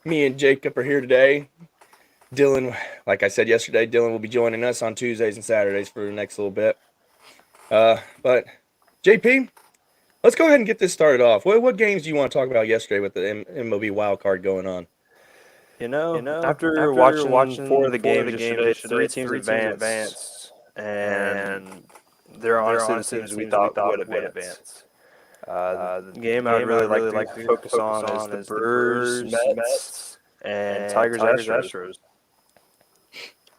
Me and Jacob are here today. Dylan, like I said yesterday, Dylan will be joining us on Tuesdays and Saturdays for the next little bit. But JP, let's go ahead and get this started off. What games do you want to talk about yesterday with the MLB Wildcard going on? After watching four of the games yesterday, three teams advanced, and they're honestly the teams we thought would advance. The game I'd really like to focus on is the Brewers, Mets, and Tigers, Astros.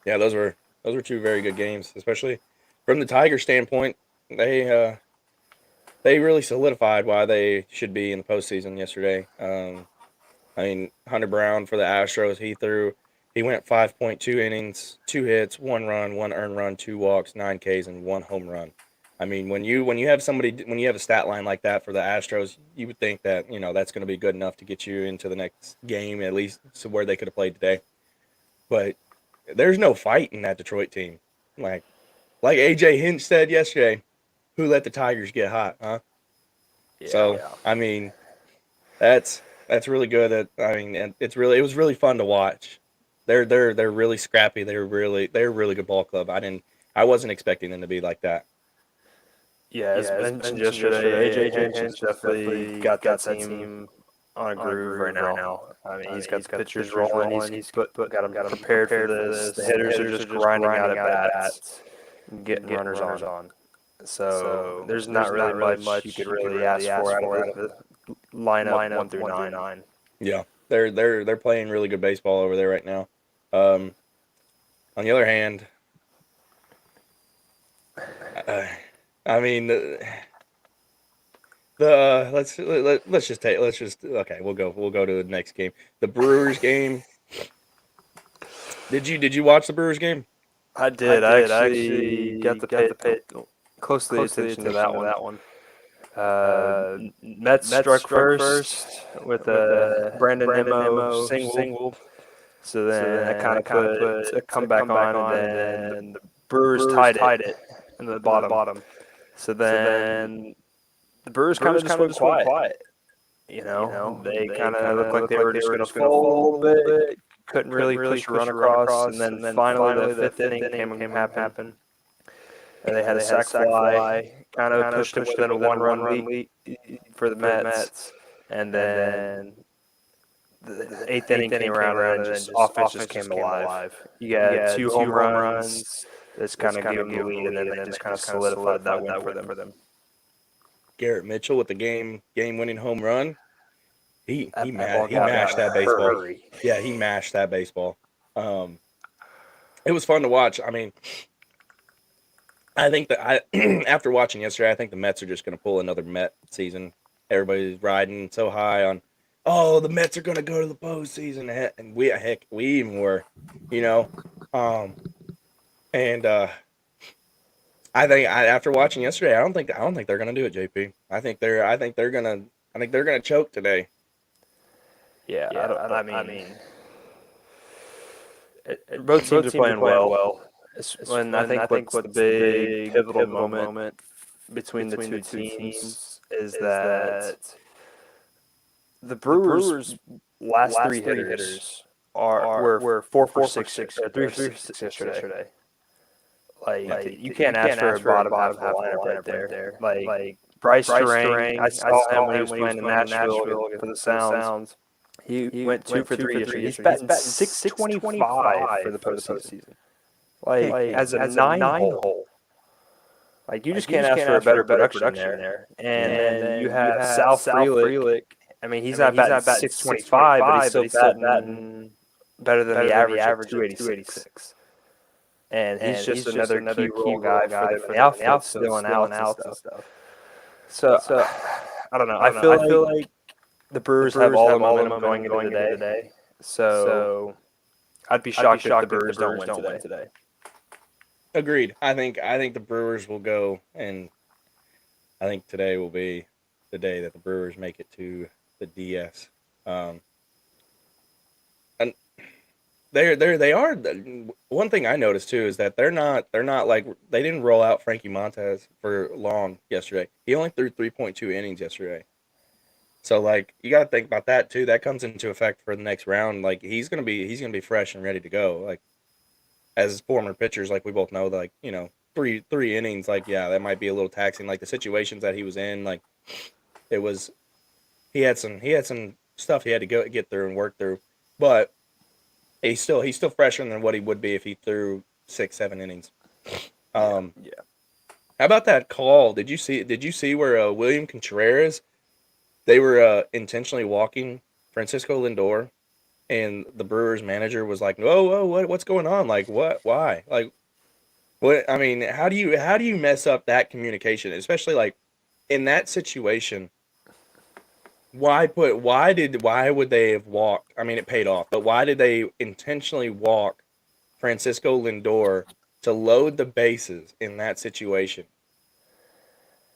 Yeah, those were two very good games, especially from the Tiger standpoint. They really solidified why they should be in the postseason yesterday. Hunter Brown for the Astros, he went 5.2 innings, 2 hits, 1 run, 1 earned run, 2 walks, 9 Ks, and 1 home run. When you have a stat line like that for the Astros, you would think that that's going to be good enough to get you into the next game, at least to where they could have played today. But there's no fight in that Detroit team. Like AJ Hinch said yesterday, who let the Tigers get hot, huh? That's really good. And it was really fun to watch. They're really scrappy. They're a really good ball club. I wasn't expecting them to be like that. Yeah, as mentioned yesterday, AJ Hinch definitely got that team on a groove right now. He's got the pitchers rolling. He's got them prepared for this. The hitters are just grinding out at bats, getting runners on. So there's not really much you could really ask for out of the lineup 1 through 9. Yeah, they're playing really good baseball over there right now. On the other hand, we'll go to the next game. The Brewers game. Did you watch the Brewers game? I did. I actually got to pay closely attention to that one. Mets struck first with a Brandon Nimmo single. So then that kind of put a comeback on, and then the Brewers tied it in the bottom. So then the Brewers kind of just went quiet. They kind of looked like they were just going to fold a little bit. Couldn't really push a run across, and then finally the fifth inning came and happened. And they had a sac fly, kind of pushed them within a 1-run lead for the Mets. And then the eighth inning came around, and just offense just came alive. You got two home runs. That's kind of gave them the lead, and then they just kind of solidified that win for them. Garrett Mitchell with the game-winning home run. He mashed that baseball. Yeah, he mashed that baseball. It was fun to watch. I think that after watching yesterday, I think the Mets are just going to pull another Met season. Everybody's riding so high on, the Mets are going to go to the postseason, and we even were, I think after watching yesterday, I don't think they're going to do it, JP. I think they're going to choke today. Yeah, both teams are playing well. I think what's the big pivotal moment between the two teams is that the Brewers' last three hitters were 4 for 6 or 3 for 6 yesterday. You can't ask for a bottom half of the lineup right there. Bryce Terang, I saw him when he was playing in Nashville for the Sounds. He went 2 for 3 yesterday. He's batting 625 for the postseason. As a 9-hole. You just can't ask for a better production there. And then you have Sal Frelick. He's not batting 625, but he's still batting better than the average of 286. And he's just another key role guy for the outfield, still in outs and stuff. So I don't know. I feel like the Brewers have all the momentum going into today. So I'd be shocked if the Brewers don't win today. Agreed. I think the Brewers will go, and I think today will be the day that the Brewers make it to the DS. And they are. One thing I noticed too is that they're not like, they didn't roll out Frankie Montas for long yesterday. He only threw 3.2 innings yesterday. So like you got to think about that too. That comes into effect for the next round. Like he's gonna be fresh and ready to go. Like as former pitchers, like we both know, like three innings, like yeah, that might be a little taxing. Like the situations that he was in, like it was he had some stuff he had to get through and work through, but he's still fresher than what he would be if he threw 6-7 innings. Yeah. How about that call? Did you see where William Contreras, they were intentionally walking Francisco Lindor, and the Brewers manager was like, "Whoa, what's going on? Like, what? Why? Like, what? I mean, how do you mess up that communication, especially like in that situation? Why would they have walked? I mean, it paid off, but why did they intentionally walk Francisco Lindor to load the bases in that situation?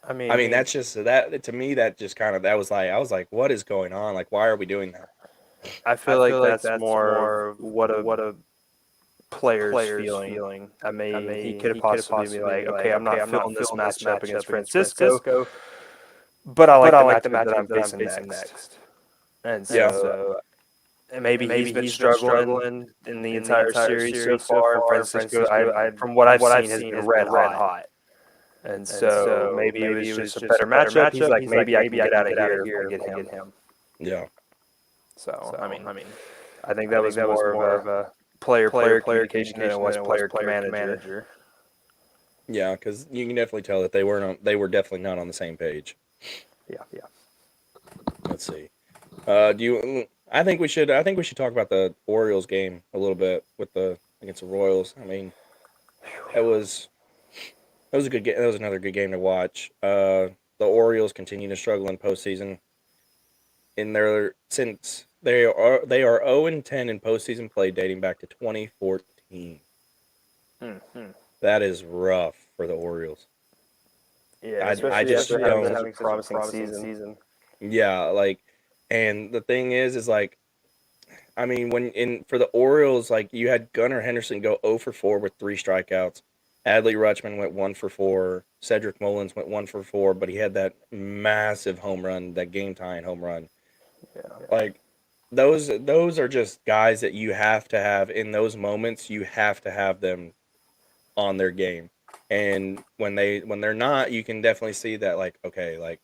I I mean, mean, that's just that to me. That just kind of that was like I was like, what is going on? Like, why are we doing that? I feel like that's more what a player's feeling. I mean, he could have possibly be like, okay, I'm not feeling this matchup against Francisco, but I like the matchup that I'm facing next. And Yeah. so maybe he's been struggling in the entire series so far. And Francisco, from what I've seen, has been red hot. And so maybe it was just a better matchup. He's like, maybe I can get out of here if I get him. Yeah. So, I mean, I think that was more of a player communication than it was player to manager. Yeah, because you can definitely tell that they were definitely not on the same page. Yeah. Let's see. I think we should talk about the Orioles game a little bit against the Royals. I mean, that was a good game. That was another good game to watch. The Orioles continue to struggle in postseason. Since they are 0-10 in postseason play dating back to 2014. That is rough for the Orioles. Yeah, especially after having such a promising season. Yeah, like, and the thing is like, I mean, for the Orioles, like you had Gunnar Henderson go 0 for 4 with 3 strikeouts. Adley Rutschman went 1 for 4. Cedric Mullins went 1 for 4, but he had that massive home run, that game tying home run. Yeah. Like those are just guys that you have to have in those moments. You have to have them on their game, and when they're not, you can definitely see that. Like, okay, like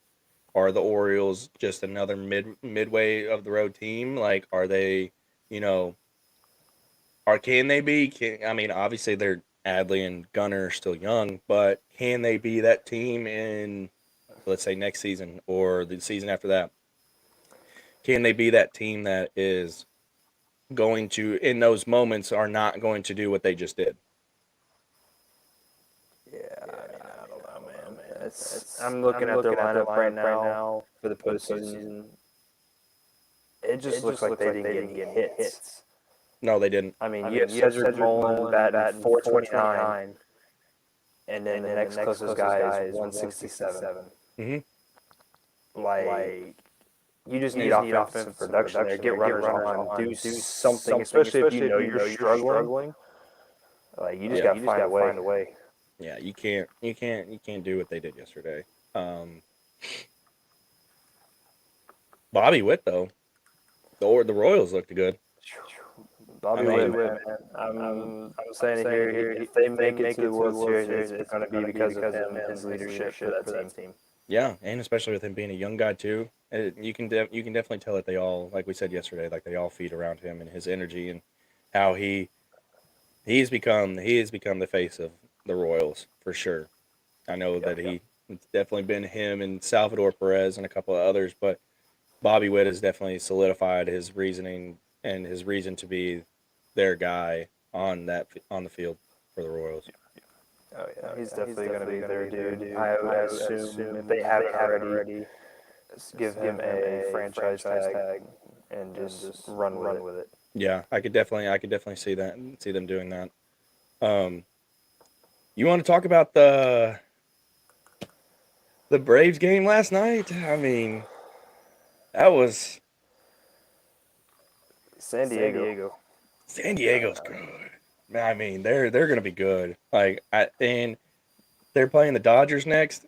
are the Orioles just another midway of the road team? Like, are they, you know, or can they be? I mean, obviously they're Adley and Gunnar are still young, but can they be that team in, let's say, next season or the season after that? Can they be that team that is going to, in those moments, are not going to do what they just did? Yeah, I don't know, man. I'm looking at their lineup right now for the postseason. It just looks like they didn't get hits. No, they didn't. I mean, you have Cedric Mullins batting 429, and then the next closest guy is 167. Like, you just need offensive production there. Get runners on. Do something, especially if you know you're struggling. Like, you just got to find a way. Yeah, you can't do what they did yesterday. Bobby Witt though, the Royals looked good. Bobby Witt, man. I'm saying it here. If they make it to the World Series, it's going to be because of him and his leadership for that team. Yeah, and especially with him being a young guy too, you can definitely tell that they all, like we said yesterday, like they all feed around him and his energy and how he's become the face of the Royals for sure. I know that it's definitely been him and Salvador Perez and a couple of others, but Bobby Witt has definitely solidified his reasoning and his reason to be their guy on the field for the Royals. Oh yeah, he's definitely going to be their dude. I would assume if they haven't already, give him a franchise tag and just run with it. Yeah, I could definitely see them doing that. You want to talk about the Braves game last night? I mean, that was San Diego. San Diego's good. I mean, they're going to be good. And they're playing the Dodgers next.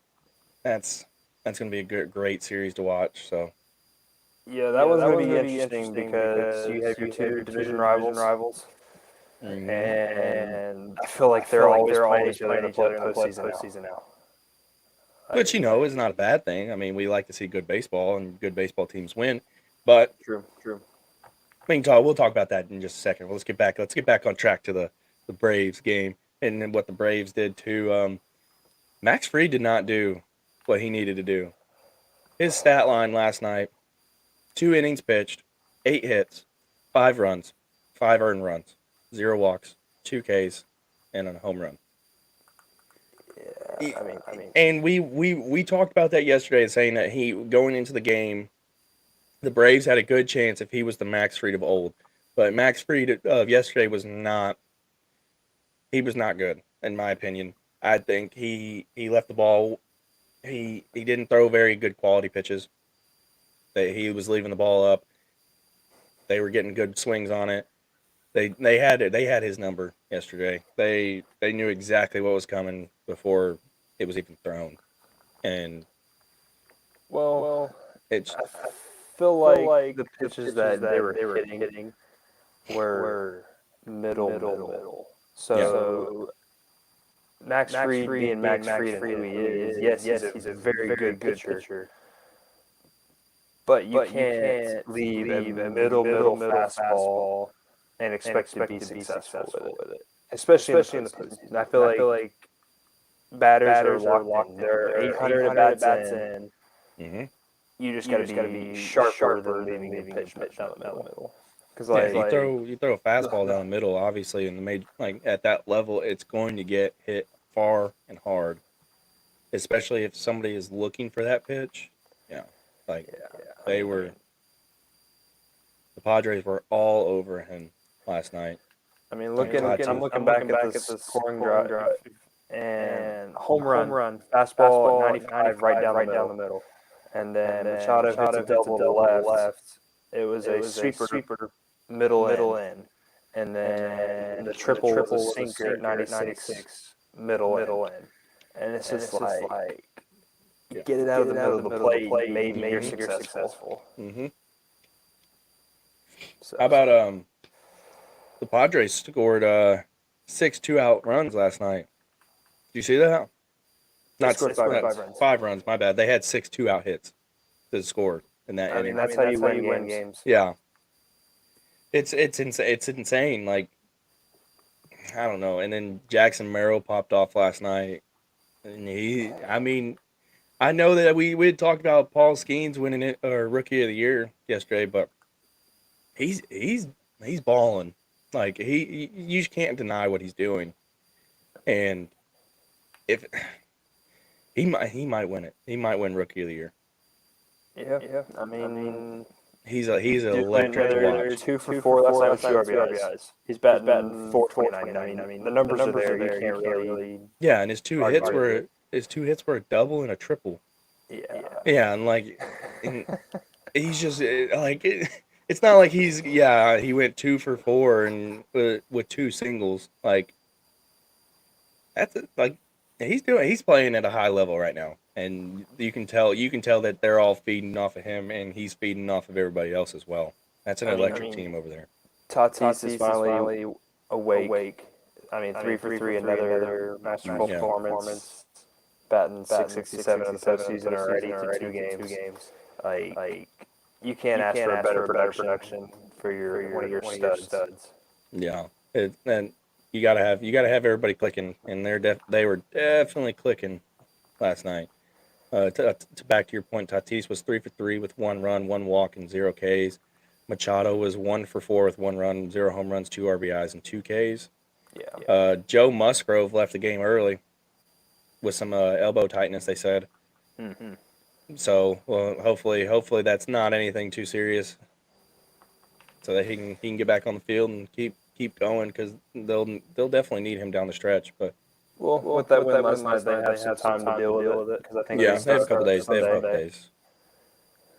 That's going to be a great series to watch. So Yeah, that was going to be interesting because you have your two division rivals. Mhm. And I feel like they're always playing each other in the postseason now. Which, is not a bad thing. I mean, we like to see good baseball and good baseball teams win. But True. we'll talk about that in just a second. Let's get back on track to the Braves game and then what the Braves did to Max Fried did not do what he needed to do. His stat line last night, 2 innings pitched, 8 hits, 5 runs, 5 earned runs, 0 walks, 2 Ks, and a home run. Yeah, I mean, and we talked about that yesterday, saying that he going into the game, the Braves had a good chance if he was the Max Fried of old. But Max Fried of yesterday was not. He was not good, in my opinion. I think he left the ball. He didn't throw very good quality pitches. That he was leaving the ball up. They were getting good swings on it. They had his number yesterday. They knew exactly what was coming before it was even thrown. And well, it's I feel like the pitches that they were hitting were middle. So Max Fried being Max Fried and who he is, yes, he's a very good pitcher. But you can't leave a middle fastball and expect to be successful with it, especially in the postseason. I feel like batters are locked in. They're 800 at bats in. mm-hmm. You just got to be sharper than leaving a pitch down the middle. Because you throw a fastball down the middle, obviously, in the major, like at that level, it's going to get hit far and hard, especially if somebody is looking for that pitch. The Padres were all over him last night. I mean, I'm looking back at the scoring drive, and home run, fastball at 95 right down the middle. And then Machado hits a double to the left. It was a sweeper middle in. And then the triple was a sinker at 96 middle in. And it's just like get it out of the middle of the plate, maybe you're successful. Mm-hmm. How about the Padres scored 6 2-out runs last night? Did you see that? Not scored 5 runs. 5 runs. My bad. They had 6 2-out hits to score in that inning. That's how you win games. Yeah, it's insane. Like, I don't know. And then Jackson Merrill popped off last night, and I know that we had talked about Paul Skeens winning it or Rookie of the Year yesterday, but he's balling. Like you can't deny what he's doing, and if he might win it, he might win Rookie of the Year. Yeah. I mean, he's electric to watch. 2 for 4 last night with 2 RBIs. He's batting 429. I mean, the numbers are there. You can't really. Yeah, and his two hits were a double and a triple. Yeah, and like, he's just like it's not like he went 2 for 4 and with 2 singles. Like, he's playing at a high level right now, and you can tell that they're all feeding off of him, and he's feeding off of everybody else as well. That's an electric team over there. Tatis is finally awake. I mean, 3 for 3, another masterful performance. Batting 667 in the postseason already for 2 games. Like you can't ask for a better production for one of your studs. Yeah, and you gotta have everybody clicking, and they were definitely clicking last night. To back to your point, Tatis was 3 for 3 with 1 run, 1 walk, and 0 Ks. Machado was 1 for 4 with 1 run, 0 home runs, 2 RBIs, and 2 Ks. Yeah. Joe Musgrove left the game early with some elbow tightness, they said. Mm-hmm. So, hopefully that's not anything too serious, so that he can get back on the field and keep going, because they'll definitely need him down the stretch. But with that win last night, they have some time to deal with it, because I think they have a couple days.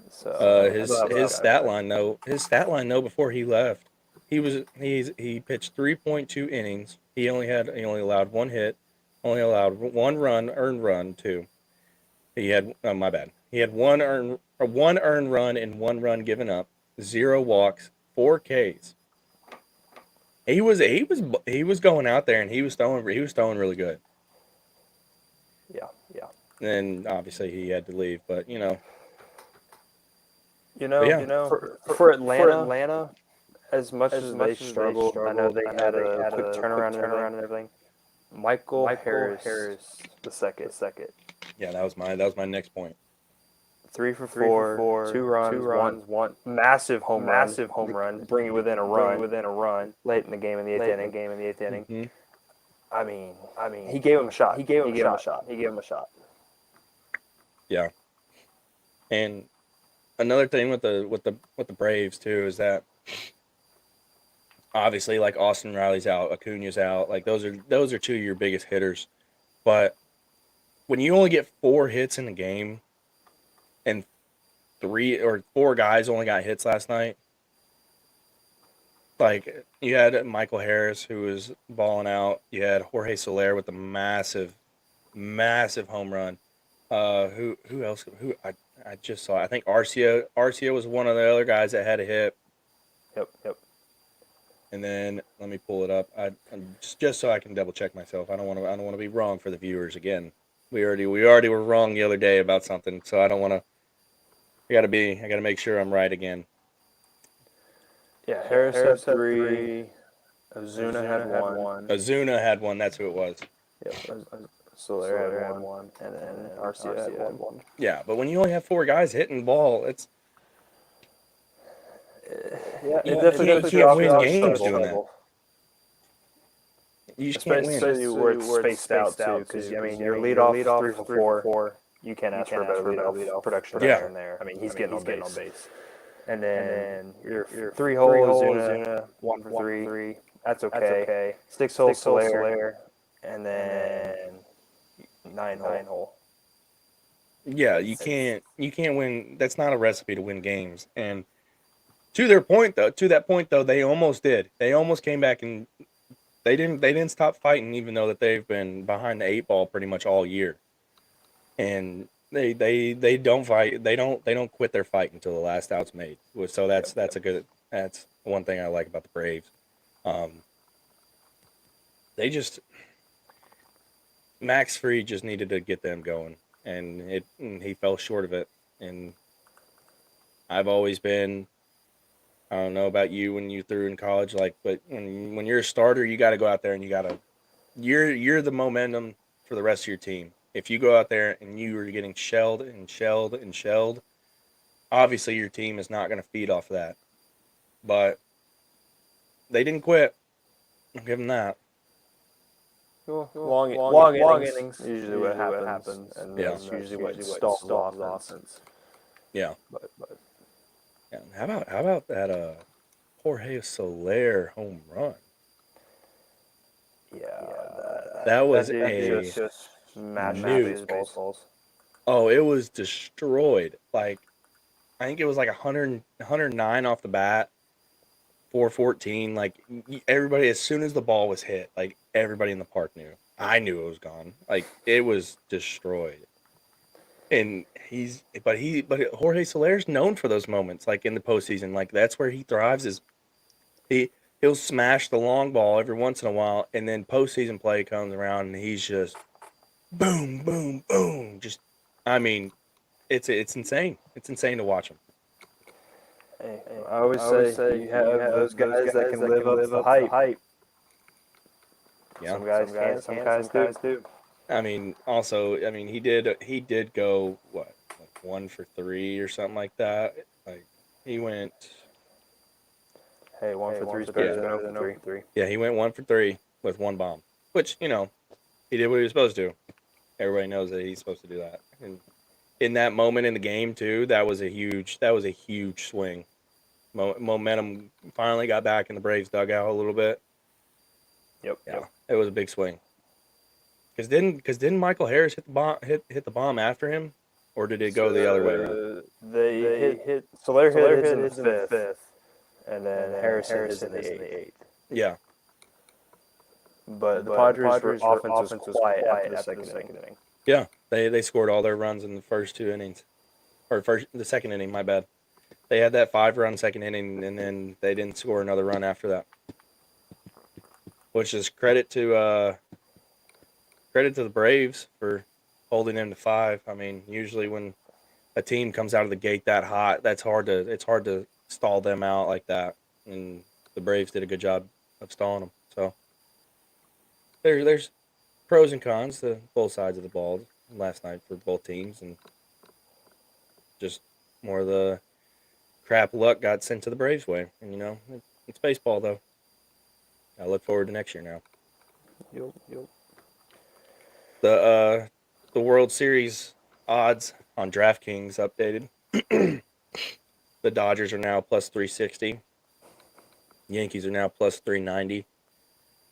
So his stat line though before he left, he pitched 3.2 innings. He only allowed 1 hit, only allowed 1 run, earned run too. He had my bad. He had one earned run and one run given up, 0 walks, 4 Ks. He was going out there and he was throwing really good. Yeah. And obviously he had to leave, but for Atlanta, as much as they struggled, I know they had a quick turnaround and everything. Michael Harris the second. Yeah, that was my next point. 3 for 4, 2 runs, one massive home run, bring it within a run late in the game in the eighth inning. Mm-hmm. I mean, he gave him a shot. He gave him a shot. Yeah. And another thing with the Braves too is that obviously like Austin Riley's out, Acuna's out, like those are two of your biggest hitters. But when you only get 4 hits in the game and 3 or 4 guys only got hits last night, like you had Michael Harris who was balling out, you had Jorge Soler with a massive home run. Who else? Who I just saw. I think Arcia was one of the other guys that had a hit. Yep. And then let me pull it up. I'm just so I can double check myself. I don't want to be wrong for the viewers again. We already were wrong the other day about something, so I don't want to. I got to make sure I'm right again. Yeah, Harris had 3. Ozuna had 1. Ozuna had 1. That's who it was. Yep. Soler had 1, and then Arcia had 1. Yeah, but when you only have 4 guys hitting the ball, it's it you definitely can't win games doing that. You just can't win. Especially where it's spaced out too, because your leadoff 3 for 4. You can't ask for a better leadoff production there. I mean, he's getting on base. And then your 3 holes, Ozuna, 1 for 3. That's okay. 6 holes, Soler, and then 9 hole. Yeah, you can't win. That's not a recipe to win games. And to that point though, they almost did. They almost came back and they didn't stop fighting, even though that they've been behind the 8 ball pretty much all year. And they don't fight. They don't quit their fight until the last out's made. So that's one thing I like about the Braves. Max Fried just needed to get them going, and he fell short of it. And I've always been, I don't know about you when you threw in college, but when you're a starter, you got to go out there and you're the momentum for the rest of your team. If you go out there and you are getting shelled, obviously your team is not going to feed off of that. But they didn't quit. I'll give them that. Long innings usually what happens, and that's usually what stalls off offense. Yeah. But how about that Jorge Soler home run? Yeah, that was just massive baseballs. Oh, it was destroyed. Like, I think it was like 109 off the bat, 414. Like, everybody, as soon as the ball was hit, like, everybody in the park knew. I knew it was gone. Like, it was destroyed. And but Jorge Soler's known for those moments, like in the postseason. Like, that's where he thrives. Is he'll smash the long ball every once in a while, and then postseason play comes around, and he's just boom, boom, boom. Just, I mean, it's insane. It's insane to watch him. Hey, I always say you have those guys that can live up to the hype. Yeah. Some guys can, some guys do. I mean, also, he did go what, like 1 for 3 or something like that. Like, he went. Hey, 1 for 3 is better than 0 for 3. Yeah, he went 1 for 3 with 1 bomb, which, he did what he was supposed to. Everybody knows that he's supposed to do that. And in that moment in the game too, that was a huge swing. Momentum finally got back in the Braves dugout a little bit. Yep. It was a big swing. Because didn't Michael Harris hit the bomb after him, or did it go the other way around? They hit Soler hit in the 5th, and then Harris hit in the 8th. Yeah. But the Padres' offense was quiet after the second inning. Yeah, they scored all their runs in the first 2 innings. or the second inning. My bad. They had that 5-run second inning, and then they didn't score another run after that. Which is credit to the Braves for holding them to 5. I mean, usually when a team comes out of the gate that hot, it's hard to stall them out like that. And the Braves did a good job of stalling them. So there's pros and cons to both sides of the ball last night for both teams, and just more of the crap luck got sent to the Braves' way. And it's baseball though. I look forward to next year now. Yep. The World Series odds on DraftKings updated. The Dodgers are now plus 360. Yankees are now plus 390.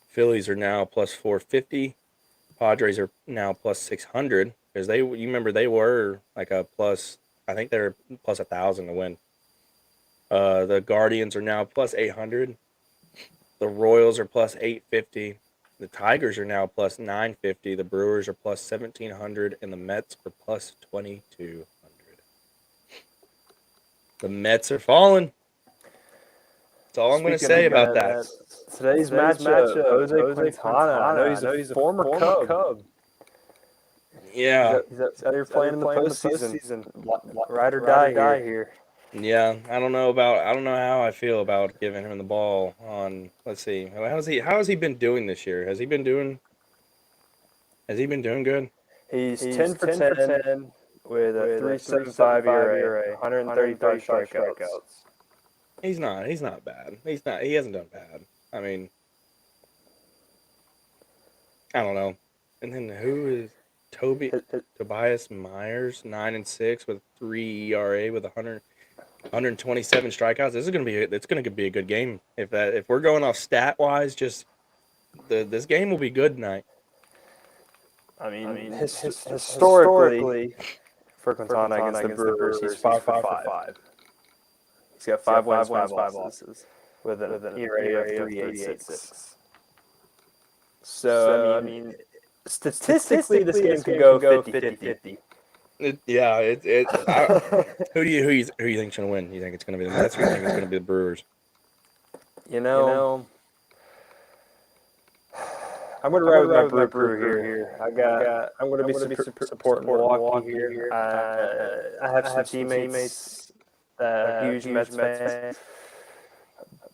Phillies are now plus 450. Padres are now plus 600 because you remember they were like a plus. I think they're plus 1,000 to win. The Guardians are now plus 800. The Royals are plus 850. The Tigers are now plus 950. The Brewers are plus 1,700, and the Mets are plus 2,200. The Mets are falling. That's all I'm going to say about that. Today's matchup, Jose Quintana. I know he's a former Cub. Yeah. He's out here playing in the postseason. Ride or die here. Yeah, I don't know how I feel about giving him the ball on. Let's see. How has he been doing this year? Has he been doing good? He's 10 for 10 with a 3.75 ERA, 135 strikeouts. He's not bad. He hasn't done bad. I mean, I don't know. And then who is Tobias Myers, 9-6 with 3 ERA with 127 strikeouts. It's gonna be a good game. If we're going off stat wise, this game will be good tonight. I mean, historically, for Quintana against the Brewers, he's 5 for 5. He's got 5 wins, 5 losses, with an ERA of 3.86. So I mean, statistically, this game could go 50-50. Who do you think's gonna win? You think it's gonna be the Mets, or you think it's gonna be the Brewers? I'm gonna ride with my Brewer here. I'm gonna be supporting Milwaukee here. I have some teammates that are huge Mets fans,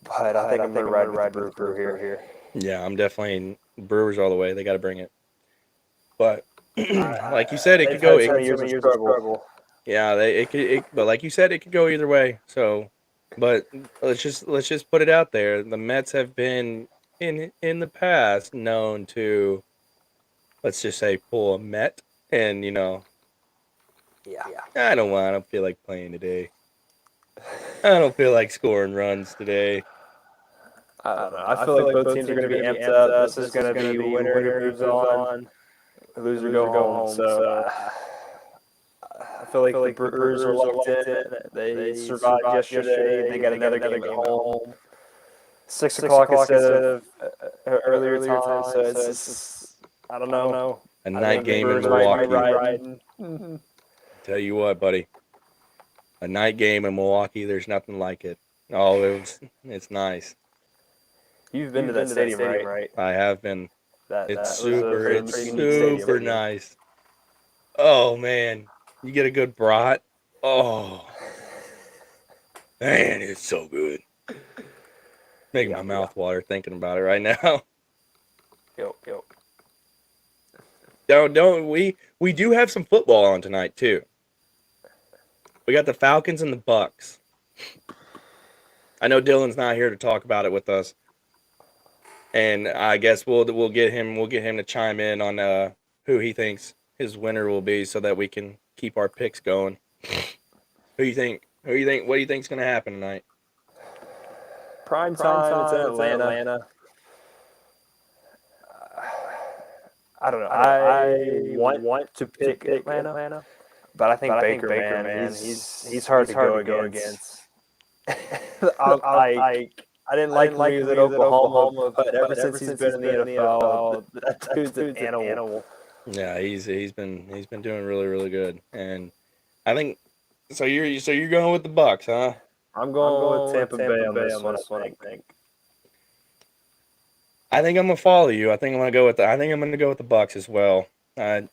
but I think I'm gonna ride with the Brewer here. Yeah, I'm definitely Brewers all the way. They got to bring it, but. Like you said, it could go. Years of struggle. Yeah, but like you said, it could go either way. So, but let's just put it out there. The Mets have been in the past known to, let's just say, pull a Met, and Yeah. I don't feel like playing today. I don't feel like scoring runs today. I don't know. I feel like both teams are going to be amped up. This is going to be winner who moves on. Loser go home. So I feel like the Brewers are locked in. They survived yesterday. They got another game at home. 6 o'clock instead of earlier time. So it's I don't know. A night game in Milwaukee. Tell you what, buddy. A night game in Milwaukee. There's nothing like it. Oh, it's nice. You've been to that stadium, right? I have been. It's super nice. Oh man, you get a good brat. Oh man, it's so good. Making my mouth water thinking about it right now. Yo. Don't we do have some football on tonight too. We got the Falcons and the Bucks. I know Dylan's not here to talk about it with us. And I guess we'll get him to chime in on who he thinks his winner will be, so that we can keep our picks going. Who do you think? What do you think's going to happen tonight? Prime time. It's in Atlanta. I don't know. I want to pick Atlanta, but I think Baker, man, he's hard to go against. I didn't like when he was at Oklahoma, but ever since he's been in the NFL, that dude's an animal. Yeah, he's been doing really, really good, and I think So you're going with the Bucks, huh? I'm going with Tampa Bay on this one, I think. I think I'm gonna follow you. I think I'm gonna go with the Bucks as well. I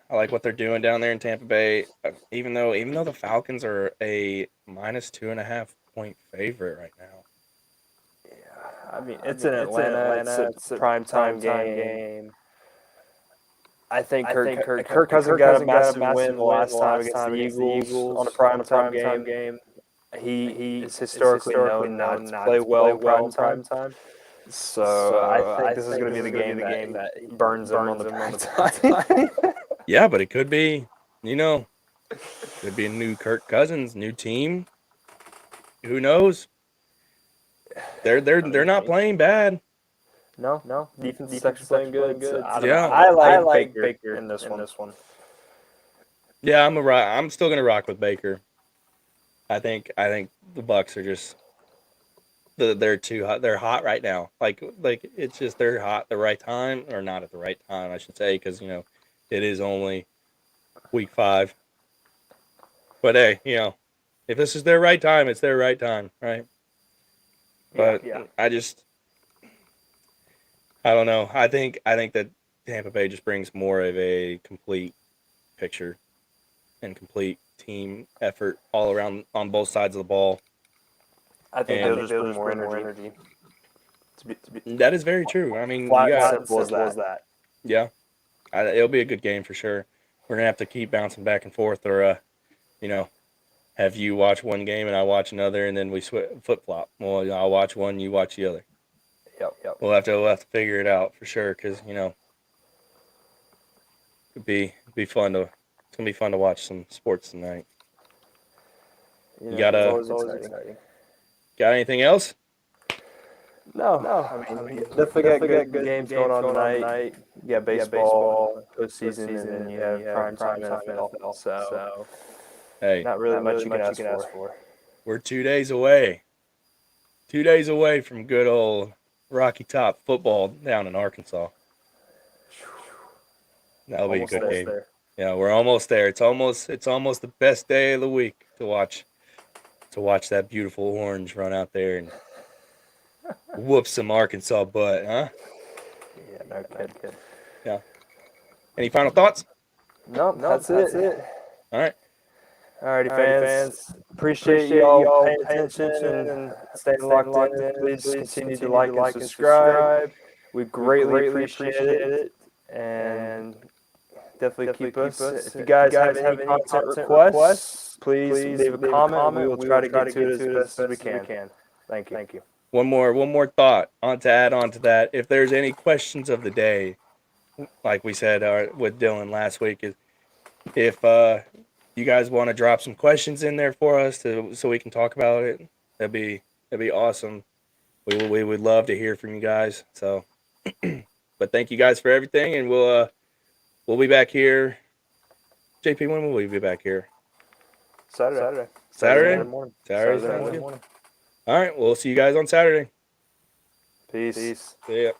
like what they're doing down there in Tampa Bay. Even though the Falcons are a -2.5 point favorite right now. Yeah, I mean it's in Atlanta. It's a prime game. I think Kirk Cousins got a massive win the last time against the Eagles on a prime game. He is historically known not to play well in prime time. So I think this is going to be the game that burns him on the prime time. Yeah, but it could be, could be a new Kirk Cousins, new team. Who knows? They're not playing bad. No. Defense is actually playing good. So Yeah, I like Baker in this one. Yeah, I'm still gonna rock with Baker. I think the Bucks are just they're too hot. They're hot right now. Like it's just they're hot at the right time, or not at the right time, I should say, because it is only week 5. But hey, if this is their right time, it's their right time, right? But yeah. I don't know. I think that Tampa Bay just brings more of a complete picture and complete team effort all around on both sides of the ball. I think they'll just bring more energy. That is very true. I mean, simple as that. Yeah, it'll be a good game for sure. We're gonna have to keep bouncing back and forth, or have you watch one game and I watch another, and then we flip flop. Well, I'll watch one, you watch the other. Yep. We'll have to figure it out for sure, because it'd be fun to. It's gonna be fun to watch some sports tonight. It's always exciting. Got anything else? No. I mean, definitely got good games going on tonight. You got baseball, postseason, and then you have prime time NFL. So, hey, not really much you can ask for. We're 2 days away. 2 days away from good old Rocky Top football down in Arkansas. That'll be a good game. There. Yeah, we're almost there. It's almost the best day of the week to watch that beautiful orange run out there and whoop some Arkansas butt, huh? Yeah, no kid. Yeah. Any final thoughts? No, that's it. All right. Alrighty, fans. Appreciate you all paying attention and staying locked in. Please continue to like and subscribe. We greatly appreciate it. And definitely keep us. If you guys have any content requests, please leave a comment. We will try to get to it as best as we can. Thank you. One more thought to add on to that. If there's any questions of the day, like we said with Dylan last week, is if you guys want to drop some questions in there for us so we can talk about it, that'd be awesome. We would love to hear from you guys. So, but thank you guys for everything, and we'll be back here. JP, when will we be back here? Saturday morning. Saturday morning. All right, we'll see you guys on Saturday. Peace. See ya.